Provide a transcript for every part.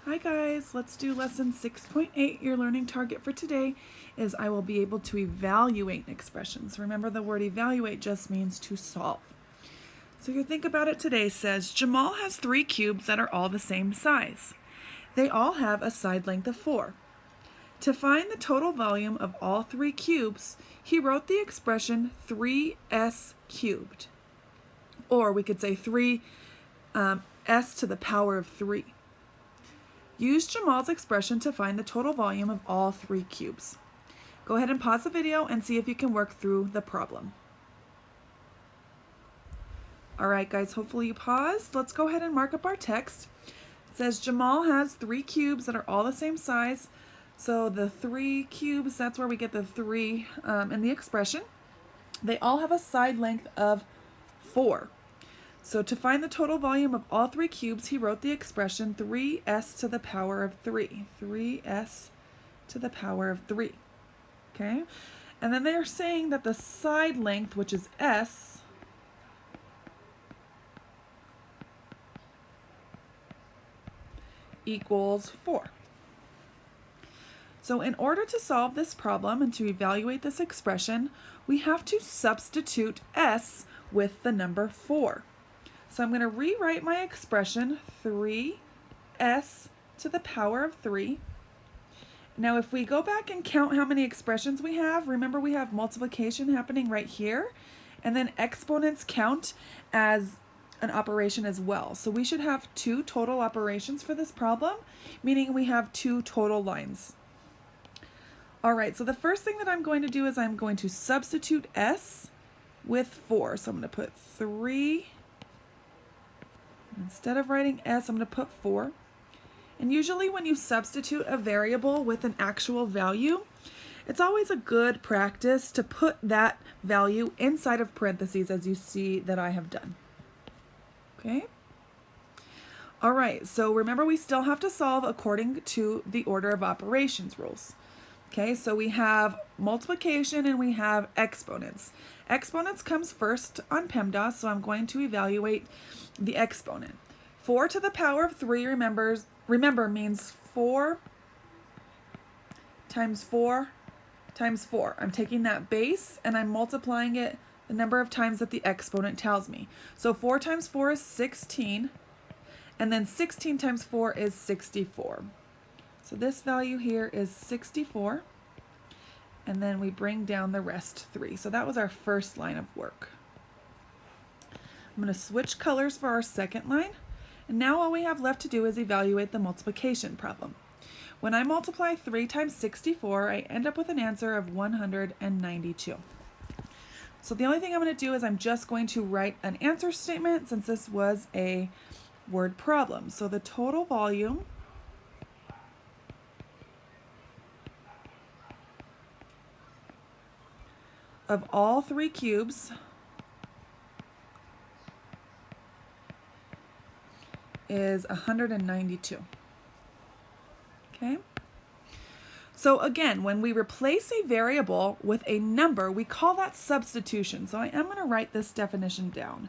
Hi guys, let's do lesson 6.8. Your learning target for today is I will be able to evaluate expressions. Remember, the word evaluate just means to solve. So your think about it today says Jamal has 3 cubes that are all the same size. They all have a side length of 4. To find the total volume of all 3 cubes, he wrote the expression 3s cubed. Or we could say 3s to the power of 3. Use Jamal's expression to find the total volume of all 3 cubes. Go ahead and pause the video and see if you can work through the problem. Alright guys, hopefully you paused. Let's go ahead and mark up our text. It says Jamal has 3 cubes that are all the same size. So the 3 cubes, that's where we get the 3 in the expression. They all have a side length of 4. So to find the total volume of all 3 cubes, he wrote the expression 3s to the power of 3. 3s to the power of 3. Okay? And then they're saying that the side length, which is s, equals 4. So in order to solve this problem and to evaluate this expression, we have to substitute s with the number 4. So I'm going to rewrite my expression 3s to the power of 3. Now if we go back and count how many expressions we have, remember we have multiplication happening right here, and then exponents count as an operation as well. So we should have 2 total operations for this problem, meaning we have 2 total lines. Alright, so the first thing that I'm going to do is I'm going to substitute s with 4. So I'm going to put 3. Instead of writing s, I'm going to put 4. And usually when you substitute a variable with an actual value, it's always a good practice to put that value inside of parentheses, as you see that I have done. Okay? All right, so remember we still have to solve according to the order of operations rules. Okay, so we have multiplication and we have exponents. Exponents comes first on PEMDAS, so I'm going to evaluate the exponent. 4 to the power of 3, remember means 4 times 4 times 4. I'm taking that base and I'm multiplying it the number of times that the exponent tells me. So 4 times 4 is 16, and then 16 times 4 is 64. So this value here is 64, and then we bring down the rest 3. So that was our first line of work. I'm going to switch colors for our second line, and now all we have left to do is evaluate the multiplication problem. When I multiply 3 times 64, I end up with an answer of 192. So the only thing I'm going to do is I'm just going to write an answer statement since this was a word problem. So the total volume of all 3 cubes is 192. Okay? So again, when we replace a variable with a number, we call that substitution. So I am going to write this definition down.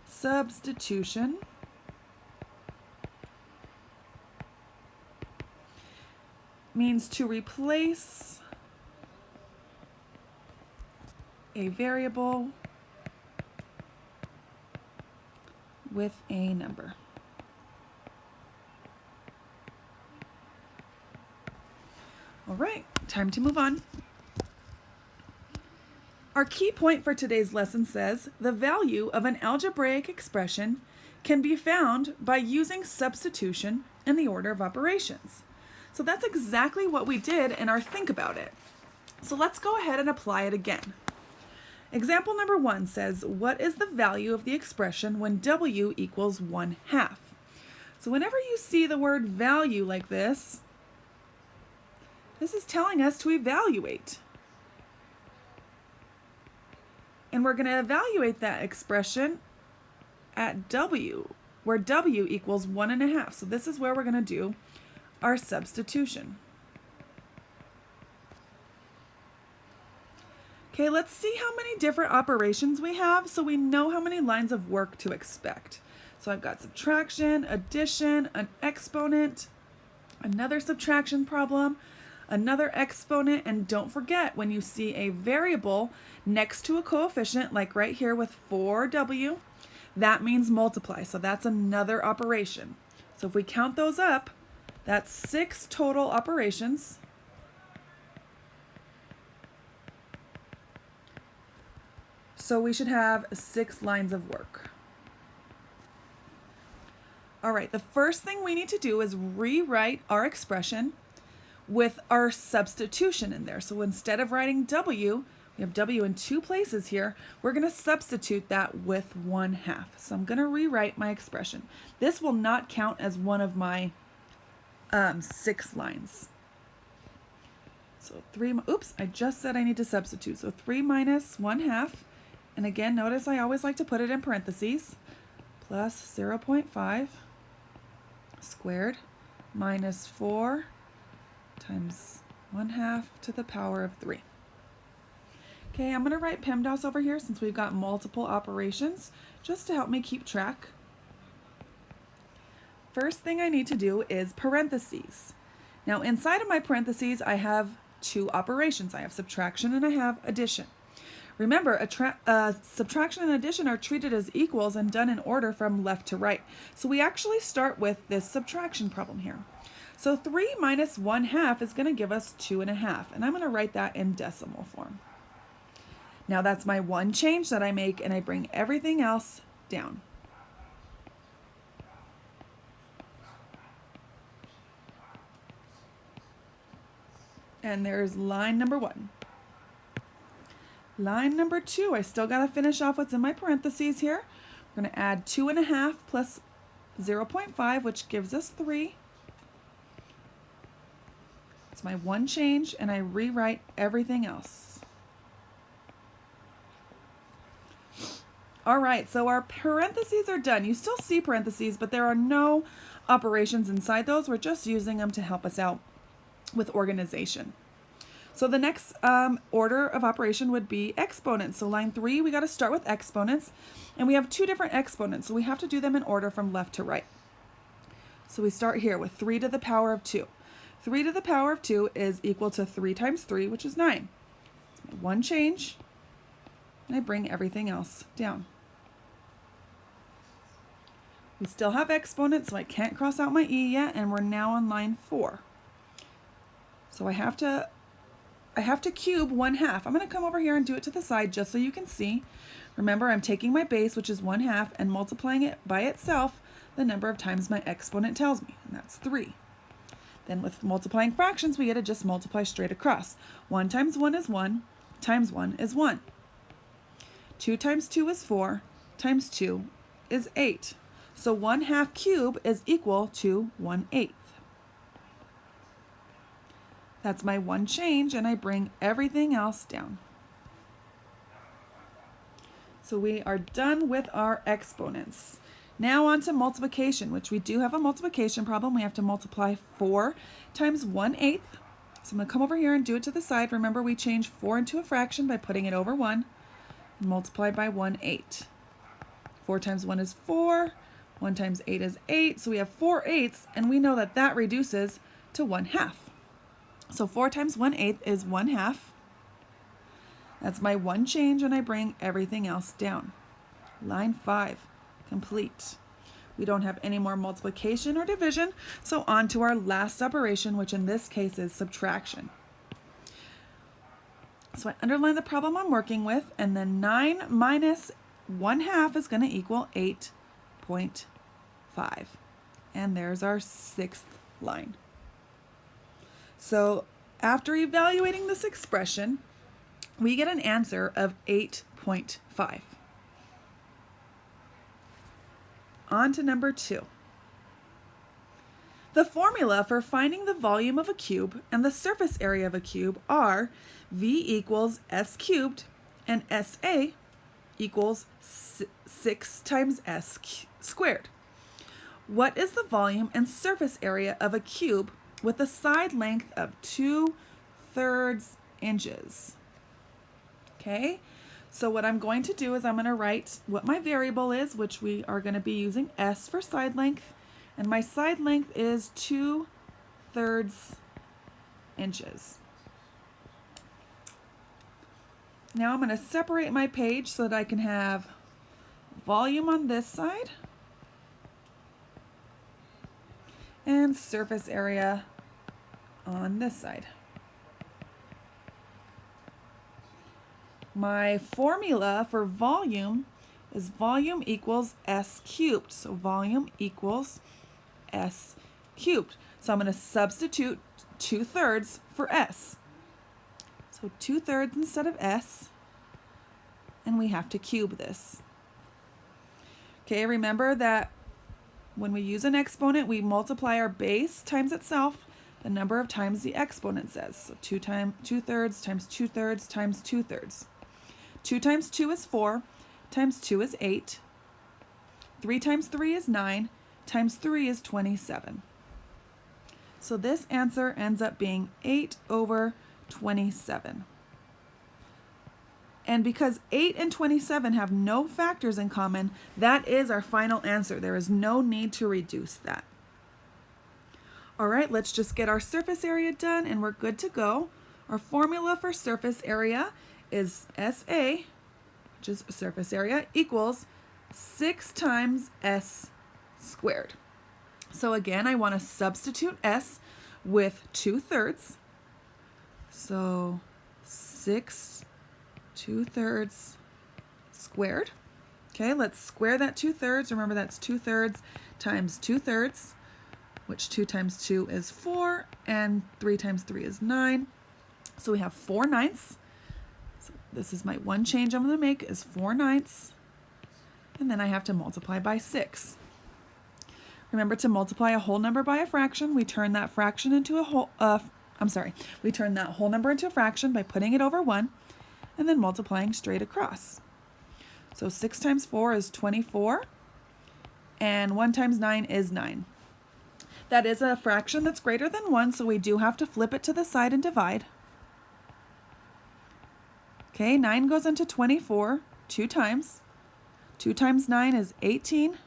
Substitution means to replace a variable with a number. All right, time to move on. Our key point for today's lesson says the value of an algebraic expression can be found by using substitution in the order of operations. So that's exactly what we did in our think about it. So let's go ahead and apply it again. Example number 1 says, what is the value of the expression when w equals 1/2? So whenever you see the word value like this is telling us to evaluate. And we're going to evaluate that expression at w, where w equals 1/2. So this is where we're going to do our substitution. Okay, let's see how many different operations we have so we know how many lines of work to expect. So I've got subtraction, addition, an exponent, Another subtraction problem, another exponent, and don't forget when you see a variable next to a coefficient, like right here with 4w, that means multiply. So that's another operation. So if we count those up, that's 6 total operations. So we should have 6 lines of work. All right, the first thing we need to do is rewrite our expression with our substitution in there. So instead of writing w, we have w in 2 places here, we're going to substitute that with 1/2. So I'm going to rewrite my expression. This will not count as one of my 6 lines. So 3, oops, I just said I need to substitute. So 3 minus 1/2, and again, notice I always like to put it in parentheses, plus 0.5 squared minus 4 times 1/2 to the power of 3. Okay, I'm going to write PEMDAS over here since we've got multiple operations, just to help me keep track. First thing I need to do is parentheses. Now inside of my parentheses I have 2 operations. I have subtraction and I have addition. Remember, subtraction and addition are treated as equals and done in order from left to right. So we actually start with this subtraction problem here. So 3 minus 1/2 is going to give us 2.5, and I'm going to write that in decimal form. Now that's my one change that I make, and I bring everything else down. And there's line number 1. Line number 2, I still got to finish off what's in my parentheses here. We're going to add 2.5 plus 0.5, which gives us 3. It's my one change, and I rewrite everything else. All right, so our parentheses are done. You still see parentheses, but there are no operations inside those. We're just using them to help us out with organization. So the next order of operation would be exponents. So line 3, we got to start with exponents, and we have 2 different exponents, so we have to do them in order from left to right. So we start here with 3 to the power of 2. 3 to the power of 2 is equal to 3 times 3, which is 9. It's my one change, and I bring everything else down. We still have exponents, so I can't cross out my e yet, and we're now on line 4. So I have to cube 1/2. I'm going to come over here and do it to the side just so you can see. Remember, I'm taking my base, which is 1/2, and multiplying it by itself the number of times my exponent tells me, and that's 3. Then with multiplying fractions, we get to just multiply straight across. 1 times 1 is 1, times 1 is 1. 2 times 2 is 4, times 2 is 8. So 1/2 cube is equal to 1/8. That's my one change, and I bring everything else down. So we are done with our exponents. Now on to multiplication, which we do have a multiplication problem. We have to multiply 4 times 1/8. So I'm going to come over here and do it to the side. Remember, we change 4 into a fraction by putting it over 1 and multiply by 1/8. 4 times 1 is 4. 1 times 8 is 8. So we have 4/8, and we know that that reduces to 1/2. So 4 times 1/8 is 1/2. That's my one change, and I bring everything else down. Line 5, complete. We don't have any more multiplication or division, so on to our last operation, which in this case is subtraction. So I underline the problem I'm working with, and then 9 minus 1/2 is going to equal 8.5. And there's our 6th line. So after evaluating this expression, we get an answer of 8.5. On to number 2. The formula for finding the volume of a cube and the surface area of a cube are V equals S cubed and SA equals 6 times S squared. What is the volume and surface area of a cube with a side length of 2/3 inches? Okay, so what I'm going to do is I'm going to write what my variable is, which we are going to be using S for side length, and my side length is 2/3 thirds inches. Now I'm going to separate my page so that I can have volume on this side and surface area on this side. My formula for volume is volume equals S cubed. So volume equals S cubed. So I'm going to substitute 2/3 for S. So 2/3 instead of S, and we have to cube this. Okay, remember that when we use an exponent, we multiply our base times itself the number of times the exponent says. So 2/3 times 2/3 times 2/3. 2 times 2 is 4, times 2 is 8. 3 times 3 is 9, times 3 is 27. So this answer ends up being 8/27. And because 8 and 27 have no factors in common, that is our final answer. There is no need to reduce that. All right, let's just get our surface area done and we're good to go. Our formula for surface area is SA, which is surface area, equals 6 times S squared. So again, I want to substitute S with 2/3. So 6 2/3 squared. Okay, let's square that 2/3. Remember that's 2/3 times 2/3, which 2 times 2 is 4, and 3 times 3 is 9. So we have 4/9. So this is my one change I'm going to make is 4/9. And then I have to multiply by 6. Remember, to multiply a whole number by a fraction, we turn that fraction into a whole, we turn that whole number into a fraction by putting it over 1 and then multiplying straight across. So 6 times 4 is 24, and 1 times 9 is 9. That is a fraction that's greater than 1, so we do have to flip it to the side and divide. Okay, 9 goes into 24 2 times. 2 times 9 is 18,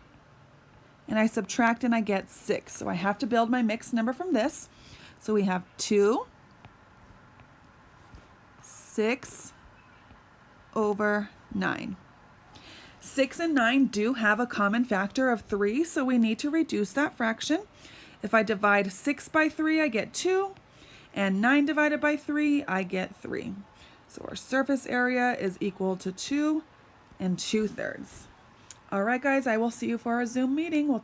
and I subtract and I get 6. So I have to build my mixed number from this. So we have 2, 6/9. 6 and 9 do have a common factor of 3, so we need to reduce that fraction. If I divide 6 by 3, I get 2, and 9 divided by 3, I get 3. So our surface area is equal to 2 2/3. All right, guys, I will see you for our Zoom meeting. We'll